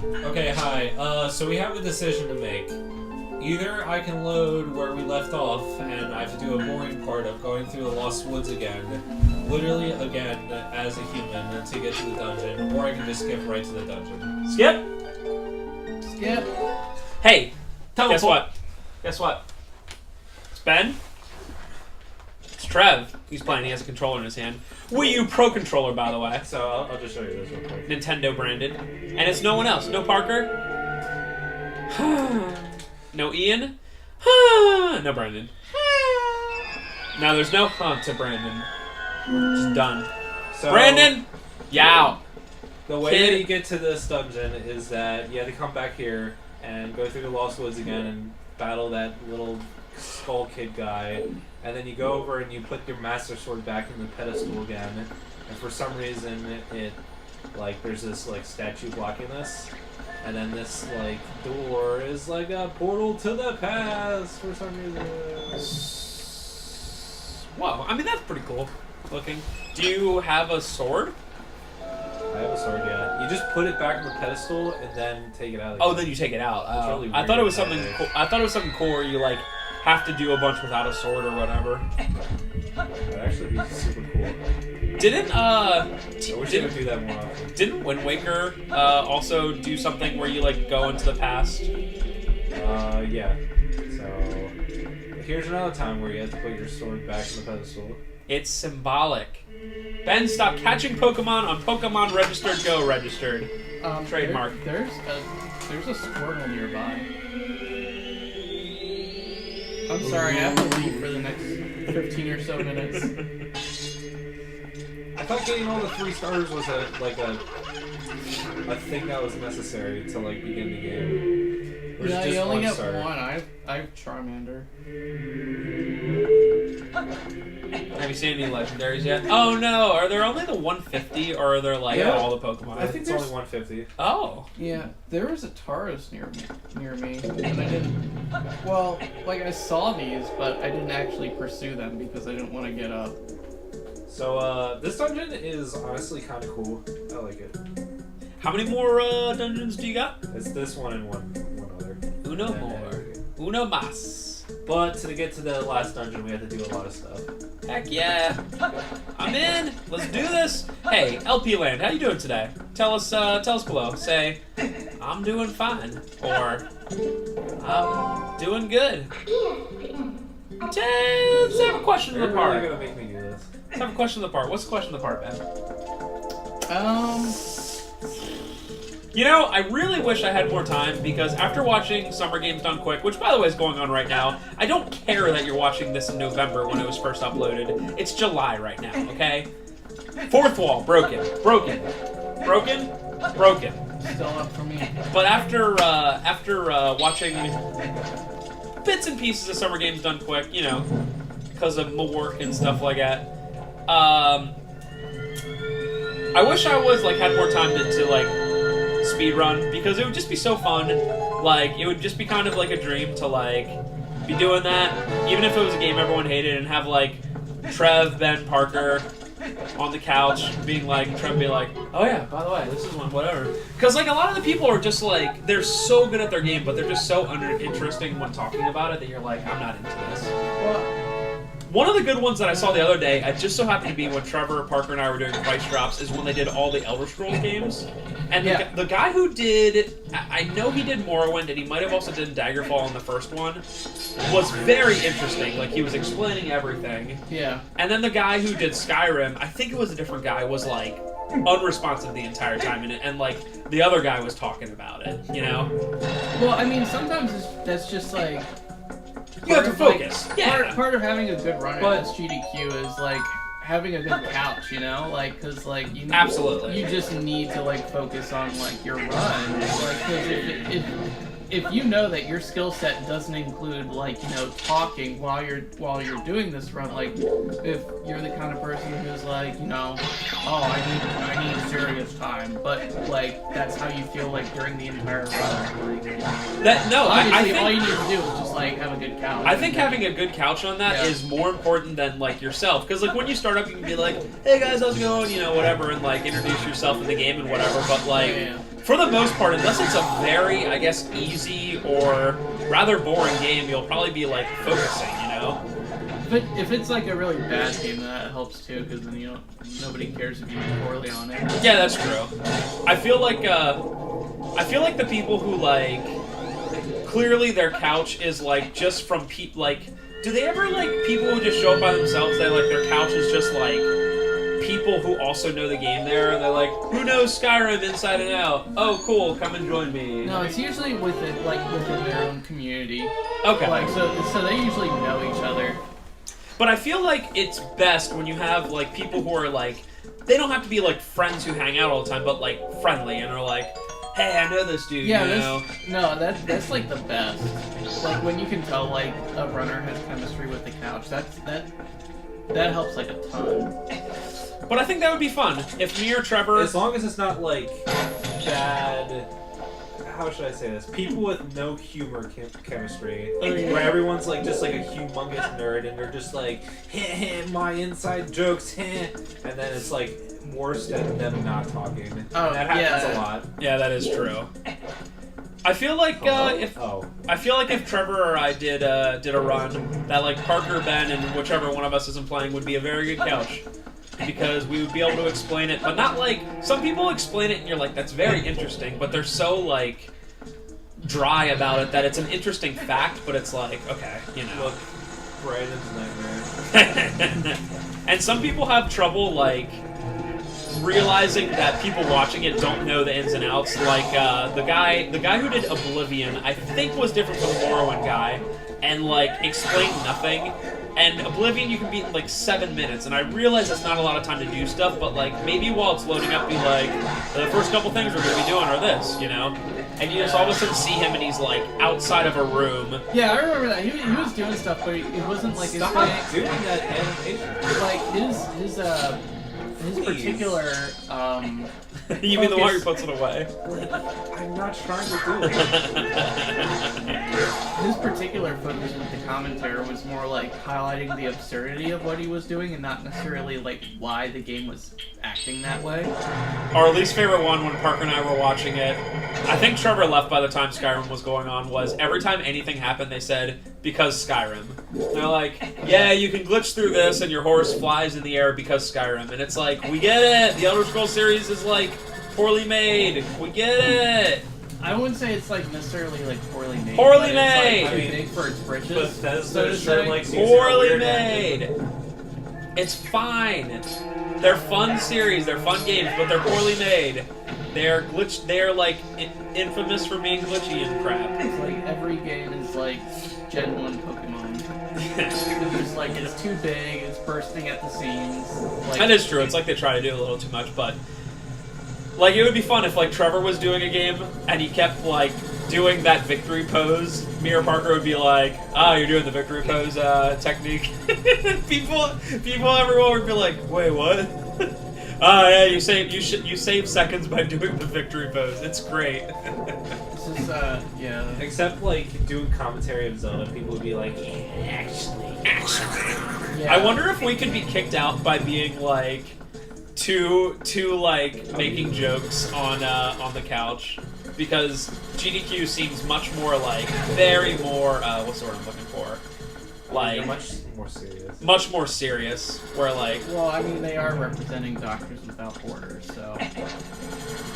Okay, hi. So we have a decision to make. Either I can load where we left off, and I have to do a boring part of going through the Lost Woods again, literally again, as a human, to get to the dungeon, or I can just skip right to the dungeon. Skip? Skip. Hey, guess what? Guess what? It's Ben. It's Trev. He's playing. He has a controller in his hand. Wii U Pro controller, by the way. So I'll just show you this real quick. Nintendo branded. And it's no one else. No Parker. No Ian. No Brandon. Now there's no to Brandon. Just done. So, Brandon! Yow! The way that you get to this dungeon is that you have to come back here and go through the Lost Woods again and battle that little skull kid guy. And then you go over and you put your Master Sword back in the pedestal again. And for some reason, there's this, statue blocking this. And then this, door is like a portal to the past for some reason. Wow, I mean, that's pretty cool looking. Do you have a sword? I have a sword, yeah. You just put it back on the pedestal and then take it out. Oh, then you take it out. Really I thought it was weird. something. I thought it was something cool where you have to do a bunch without a sword or whatever. That'd actually be super cool. Didn't I wish you would do that more often. Didn't Wind Waker also do something where you go into the past? Yeah. So here's another time where you have to put your sword back in the pedestal. It's symbolic. Ben, stop catching Pokemon on Pokemon Registered Go registered. Trademark. There's a squirrel nearby. I'm sorry, I have to leave for the next 15 or so minutes. I thought getting all the 3 stars was a thing that was necessary to begin the game. Or Yeah, just you only get star? one. I have Charmander. Have you seen any legendaries yet? Oh no, are there only the 150 or are there all the Pokemon? I think it's only 150. Oh. Yeah, there was a Tauros near me, and I didn't. Well, I saw these, but I didn't actually pursue them because I didn't want to get up. So this dungeon is honestly kind of cool. I like it. How many more dungeons do you got? It's this one and one other. Uno more. Uno más. But to get to the last dungeon, we have to do a lot of stuff. Heck yeah. I'm in. Let's do this. Hey, LP Land, how you doing today? Tell us below. Say, I'm doing fine. Or, I'm doing good. Let's have a question of the You're part. really gonna make me do this. Let's have a question of the part. What's the question of the part, Ben? I really wish I had more time because after watching Summer Games Done Quick, which by the way is going on right now, I don't care that you're watching this in November when it was first uploaded. It's July right now, okay? Fourth wall, broken. Still up for me. But after watching bits and pieces of Summer Games Done Quick, because of my work and stuff like that, I wish I was had more time to speed run because it would just be so fun. It would just be kind of a dream to be doing that, even if it was a game everyone hated, and have Trev, Ben, Parker on the couch being Trev be oh yeah, by the way, this is one, whatever. Because a lot of the people are just they're so good at their game, but they're just so uninteresting when talking about it that you're I'm not into this. Well, one of the good ones that I saw the other day, it just so happened to be when Trevor, Parker, and I were doing price drops, is when they did all the Elder Scrolls games. And the guy who did, I know he did Morrowind, and he might have also did Daggerfall in the first one, was very interesting. He was explaining everything. Yeah. And then the guy who did Skyrim, I think it was a different guy, was unresponsive the entire time, and the other guy was talking about it, Well, I mean, sometimes that's just you have to focus. Part of having a good run at SGDQ is having a good couch, because you need, Absolutely. You just need to focus on your run, because if you know that your skill set doesn't include talking while you're doing this run, if you're the kind of person who's oh, I need serious time, but that's how you feel during the entire run. I think all you need to do is just have a good couch. I think having a good couch on that is more important than yourself, because when you start up you can be hey guys, how's it going, whatever, and introduce yourself in the game and whatever, but for the most part, unless it's a very, I guess, easy or rather boring game, you'll probably be like focusing, you know? But if it's like a really bad game, that helps too, because then nobody cares if you do poorly on it. Yeah, that's true. I feel like the people who like clearly their couch is like just from like, do they ever like people who just show up by themselves? That like their couch is just like people who also know the game there, and they're like, who knows Skyrim inside and out? Oh, cool, come and join me. No, it's usually within their own community. Okay. Like so they usually know each other. But I feel like it's best when you have like people who are like, they don't have to be like friends who hang out all the time, but like friendly and are like, hey, I know this dude. Yeah, you know? that's like the best. Like when you can tell like a runner has chemistry with the couch. That helps like a ton. But I think that would be fun if me or Trevor. As long as it's not like bad. How should I say this? People with no humor chemistry, where everyone's like just like a humongous nerd, and they're just like, heh, my inside jokes, heh, and then it's like worse than them not talking. Oh, that happens a lot. Yeah, that is true. I feel like if Trevor or I did a run, that like Parker, Ben, and whichever one of us isn't playing would be a very good couch. Because we would be able to explain it, but not like some people explain it and you're like, that's very interesting, but they're so like dry about it that it's an interesting fact, but it's like, okay, you know. Look, Brandon's nightmare. And some people have trouble like realizing that people watching it don't know the ins and outs. Like the guy who did Oblivion, I think was different from the Morrowind guy, and like explained nothing. And Oblivion you can beat in like 7 minutes, and I realize that's not a lot of time to do stuff, but like maybe while it's loading up, be like, the first couple things we're going to be doing are this, you know? And you just all of a sudden see him, and he's like outside of a room. Yeah, I remember that. He was doing stuff, but it wasn't like Stop doing that animation. Like his particular You mean the one who puts it away? I'm not trying to do it. His particular focus with the commentary was more like highlighting the absurdity of what he was doing and not necessarily like why the game was acting that way. Our least favorite one when Parker and I were watching it, I think Trevor left by the time Skyrim was going on, was every time anything happened they said, because Skyrim. They're like, yeah, you can glitch through this and your horse flies in the air because Skyrim. And it's like, we get it! The Elder Scrolls series is like poorly made. We get it! I wouldn't say it's like necessarily like poorly made. Poorly but made! It's like too big for its britches. Bethesda sure likes using Poorly weird made! It's fine. They're fun series, they're fun games, but they're poorly made. They're glitch. They're like infamous for being glitchy and crap. It's like every game is like Gen 1 Pokemon. It's just like it's too big, it's bursting at the seams. Like, That is true. It's like they try to do a little too much, but like it would be fun if like Trevor was doing a game and he kept like doing that victory pose. Me or Parker would be like, "Ah, you're doing the victory pose technique." Everyone would be like, "Wait, what?" Yeah, you save seconds by doing the victory pose. It's great. It's just yeah. Except like doing commentary of Zelda, people would be like, yeah, actually. Yeah. I wonder if we could be kicked out by being like too like making jokes on the couch, because GDQ seems much more like very more what's the word I'm looking for? Like much more serious. Much more serious. Where like Well, I mean, they are representing Doctors Without Borders, so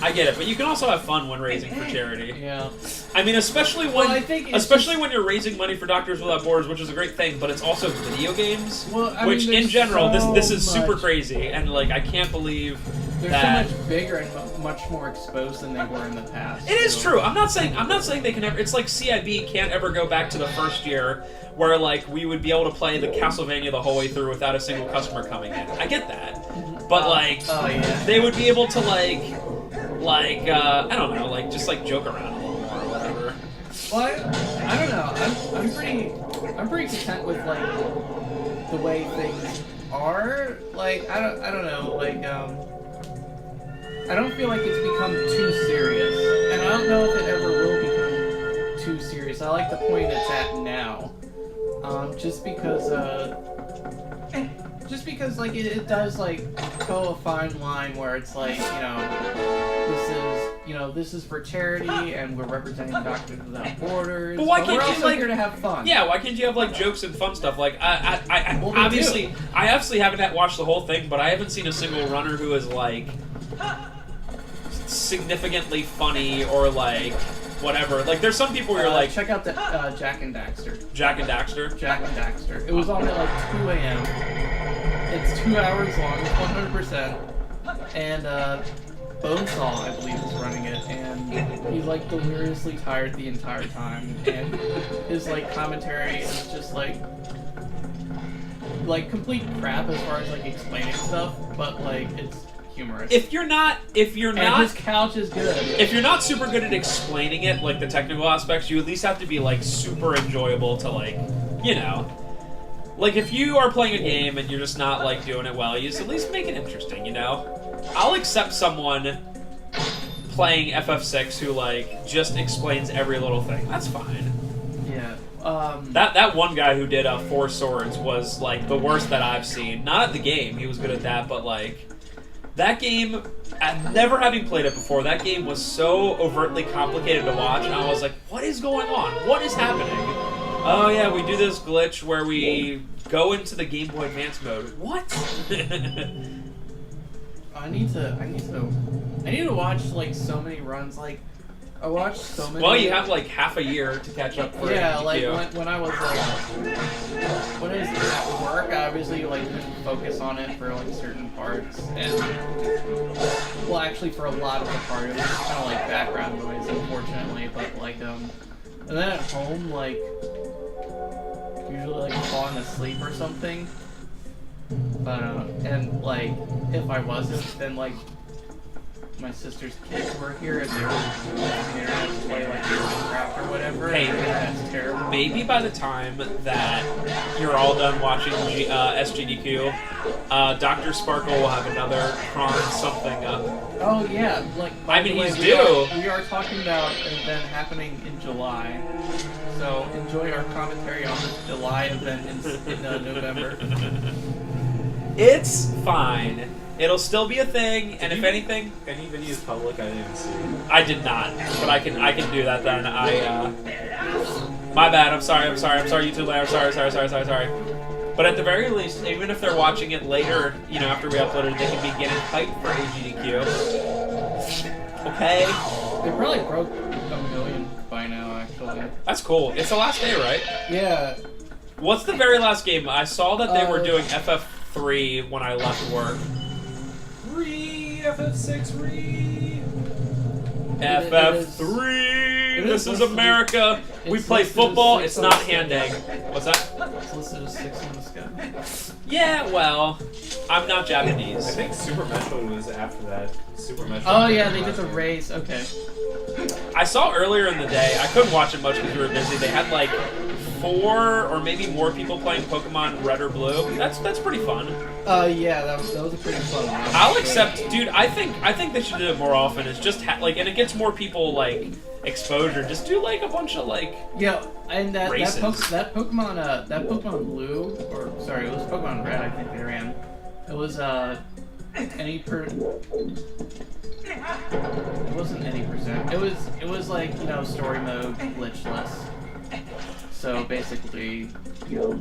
I get it, but you can also have fun when raising for charity. yeah. I mean, especially when Well, I think it's when you're raising money for Doctors Without Borders, which is a great thing, but it's also video games, Well, I which mean, in there's general this so is super much- crazy, and like I can't believe They're that. so much bigger and much more exposed than they were in the past. It is so- true. I'm not saying they can ever. It's like CIB can't ever go back to the first year where like we would be able to play the Castlevania the whole way through without a single customer coming in. I get that, but like Oh yeah. they would be able to like I don't know, like just like joke around a little more or whatever. Well, I don't know. I'm pretty content with like the way things are. Like I don't know. Like I don't feel like it's become too serious, and I don't know if it ever will become too serious. I like the point it's at now, just because like it does like toe a fine line where it's like, you know, this is you know, this is for charity, and we're representing Doctors Without Borders. But why can't we're you, also like- here to have fun? Yeah, why can't you have like jokes and fun stuff? Like I Well, they obviously do. I obviously haven't watched the whole thing, but I haven't seen a single runner who is like significantly funny or like whatever. Like there's some people where you're like check out the Jack and Daxter. Jack and Daxter. Jack and Daxter. It was on at like 2 a.m. It's 2 hours long, 100%. And Bonesaw, I believe, is running it, and he's like deliriously tired the entire time, and his like commentary is just like complete crap as far as like explaining stuff, but like it's humorous. If you're not and his couch is good. if you're not super good at explaining it, like the technical aspects, you at least have to be like super enjoyable to like, you know. Like if you are playing a game and you're just not like doing it well, you just at least make it interesting, you know? I'll accept someone playing FF6 who like just explains every little thing. That's fine. Yeah. That one guy who did Four Swords was like the worst that I've seen. Not at the game, he was good at that, but like that game, never having played it before, that game was so overtly complicated to watch, and I was like, what is going on? What is happening? Oh yeah, we do this glitch where we go into the Game Boy Advance mode. What? I need to watch like so many runs. Like I watched so many. Well, you have like half a year to catch up for Yeah, AGQ. like when I was like, when I was at work, I obviously like couldn't focus on it for like certain parts, and well, actually for a lot of the part, it was just kind of like background noise, unfortunately. But like and then at home, like usually like falling asleep or something. But and like if I wasn't, then like my sister's kids were here and they were using the internet to play like Minecraft or whatever. Hey, and that's terrible. Maybe by the time that you're all done watching SGDQ, Dr. Sparkle will have another Kron something up. Oh yeah, like I mean, by the he's way, due. We are talking about an event happening in July, so enjoy our commentary on this July event in November. It's fine. It'll still be a thing, and if anything, Any videos public? I didn't even see. I did not, but I can do that then. My bad. I'm sorry. YouTube land. I'm sorry. But at the very least, even if they're watching it later, you know, after we upload it, they can be getting hyped for AGDQ. Okay, They probably broke 1 million by now, actually. that's cool. It's the last day, right? Yeah. What's the very last game? I saw that they were doing FF3 when I left work. FF6 FF3. it This is is listed- America. We it's play listed as football. 6 It's on not the schedule. hand-egg. What's that? It's listed as 6 on the schedule. Yeah, well, I'm not I Japanese. think Super Metroid was after that. Super Metroid. Oh yeah, they did the race. Okay. I saw earlier in the day, I couldn't watch it much because we were busy, they had like 4 or maybe more people playing Pokemon Red or Blue. That's pretty fun. Yeah, that was a pretty fun one. I'll accept, dude, I think they should do it more often. It's just, like, and it gets more people, like, exposure. Just do, like, a bunch of, like, Yeah, and that races. Pokemon Blue, or sorry, it was Pokemon Red. I think they ran. It was It wasn't any percent. It was like, you know, story mode glitchless. So basically, you know,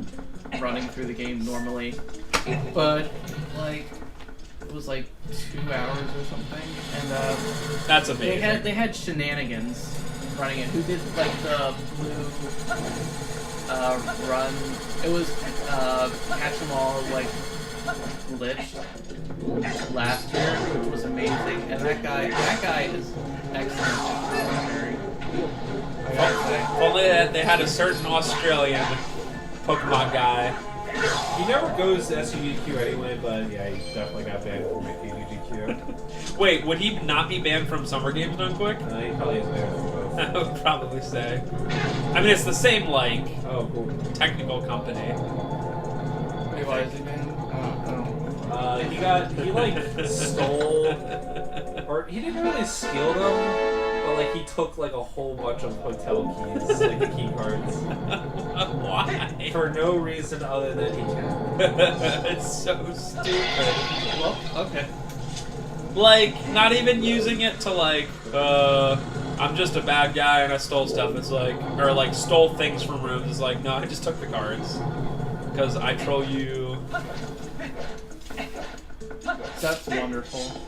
running through the game normally, but like it was like 2 hours or something, and that's amazing. they had shenanigans running it. Who did like the blue run? It was catch 'em all like glitched last year, which was amazing. And that guy is excellent at commentary. I gotta say. If only that they had a certain Australian Pokemon guy. He never goes to SUGQ anyway, but yeah, he definitely got banned from making UGQ. Wait, would he not be banned from Summer Games done quick? He probably is banned from both. I would probably say. I mean, it's the same, like, Oh, cool. technical company. Wait, why is he banned? I don't know. He like stole, or he didn't really steal them, but like he took like a whole bunch of hotel keys, like the key cards, Why? for no reason other than he can. It's so stupid. Well, okay. Like, not even using it to, like, I'm just a bad guy and I stole stuff. It's like, or, like, stole things from rooms. It's like, no, I just took the cards. Because I troll you. That's wonderful.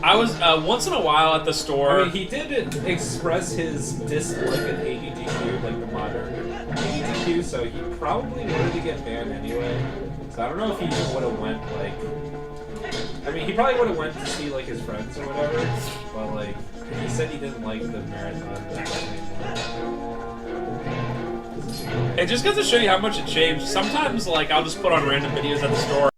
I was, once in a while at the store... I mean, he did express his dislike of ADDQ, like the modern ADDQ, so he probably wanted to get banned anyway. So I don't know if he would have went, like... I mean, he probably would have went to see, like, his friends or whatever, but, like, he said he didn't like the marathon that much anymore. It just goes to show you how much it changed. Sometimes, like, I'll just put on random videos at the store